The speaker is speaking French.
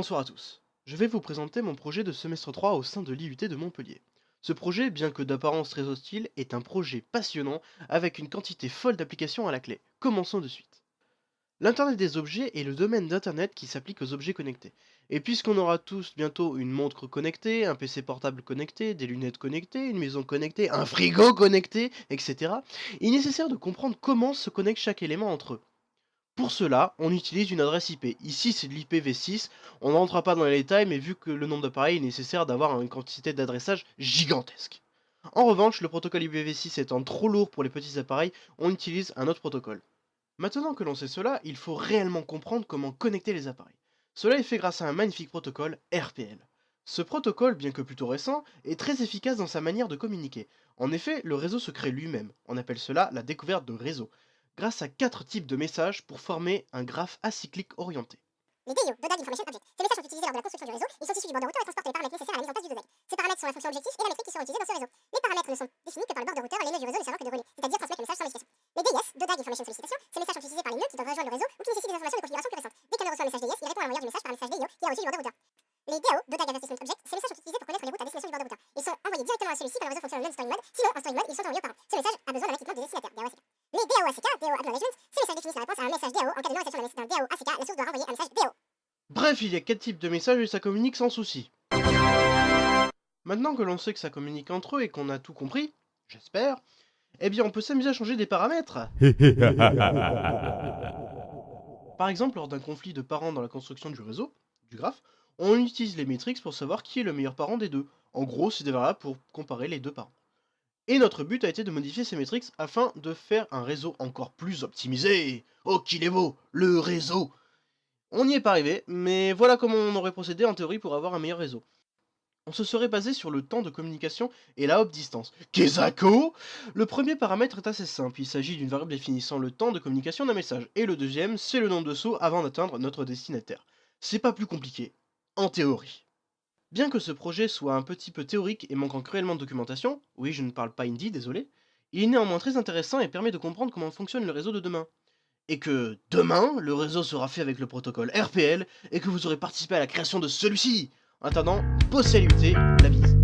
Bonsoir à tous. Je vais vous présenter mon projet de semestre 3 au sein de l'IUT de Montpellier. Ce projet, bien que d'apparence très hostile, est un projet passionnant avec une quantité folle d'applications à la clé. Commençons de suite. L'Internet des objets est le domaine d'Internet qui s'applique aux objets connectés. Et puisqu'on aura tous bientôt une montre connectée, un PC portable connecté, des lunettes connectées, une maison connectée, un frigo connecté, etc., il est nécessaire de comprendre comment se connecte chaque élément entre eux. Pour cela, on utilise une adresse IP. Ici, c'est de l'IPv6. On ne rentrera pas dans les détails, mais vu que le nombre d'appareils est nécessaire d'avoir une quantité d'adressage gigantesque. En revanche, le protocole IPv6 étant trop lourd pour les petits appareils, on utilise un autre protocole. Maintenant que l'on sait cela, il faut réellement comprendre comment connecter les appareils. Cela est fait grâce à un magnifique protocole RPL. Ce protocole, bien que plutôt récent, est très efficace dans sa manière de communiquer. En effet, le réseau se crée lui-même. On appelle cela la découverte de réseau, grâce à 4 types de messages pour former un graphe acyclique orienté. Les DIO, de DAG Information Object. Ces messages sont utilisés lors de la construction du réseau. Ils sont issus du bord de routeur et transportent les paramètres nécessaires à la mise en place du DAG. Ces paramètres sont la fonction objectif et la métrique qui seront utilisés dans ce réseau. Les paramètres ne sont définis que par le bord de routeur et les nœuds du réseau ne servant que de relais, c'est-à-dire transmettre le message sans modification. Les DIS, de DAG Information Sollicitation, ces messages sont utilisés par les nœuds qui doivent rejoindre le réseau ou qui nécessitent des informations de configuration plus récentes. Dès qu'un nœud reçoit un message DIS, il répond à l'envoyeur du message par un message DIO qui a reçu du bord de routeur. Les DAO, de DAG Advertisement Object, ces messages sont utilisés pour connaître les routes à destination du bord de routeur. Ils sont envoyés directement à celui-ci quand le réseau fonctionne en non-storing mode, sinon en storing mode, ils sont envoyés au parent. Ce message a besoin d'un équipement du destinataire, DAO ACK. Les DAO ACK, DAO Acknowledgement, ces messages définissent la réponse à un message DAO. En cas de non-réception d'un DAO ACK, la source doit renvoyer un message DAO. Bref, il y a 4 types de messages et ça communique sans souci. Maintenant que l'on sait que ça communique entre eux et qu'on a tout compris, j'espère, eh bien on peut s'amuser à changer des paramètres. Par exemple, lors d'un conflit de parents dans la construction du réseau, du graphe, on utilise les métriques pour savoir qui est le meilleur parent des deux. En gros, c'est des variables pour comparer les deux parents. Et notre but a été de modifier ces métriques afin de faire un réseau encore plus optimisé. Oh, qu'il est beau, le réseau! On n'y est pas arrivé, mais voilà comment on aurait procédé en théorie pour avoir un meilleur réseau. On se serait basé sur le temps de communication et la hop distance. Kezako! Le premier paramètre est assez simple, il s'agit d'une variable définissant le temps de communication d'un message, et le deuxième, c'est le nombre de sauts avant d'atteindre notre destinataire. C'est pas plus compliqué, en théorie. Bien que ce projet soit un petit peu théorique et manquant cruellement de documentation, oui je ne parle pas indie, désolé, il est néanmoins très intéressant et permet de comprendre comment fonctionne le réseau de demain. Et que demain, le réseau sera fait avec le protocole RPL et que vous aurez participé à la création de celui-ci. En attendant, bossez à l'IUT, la bise.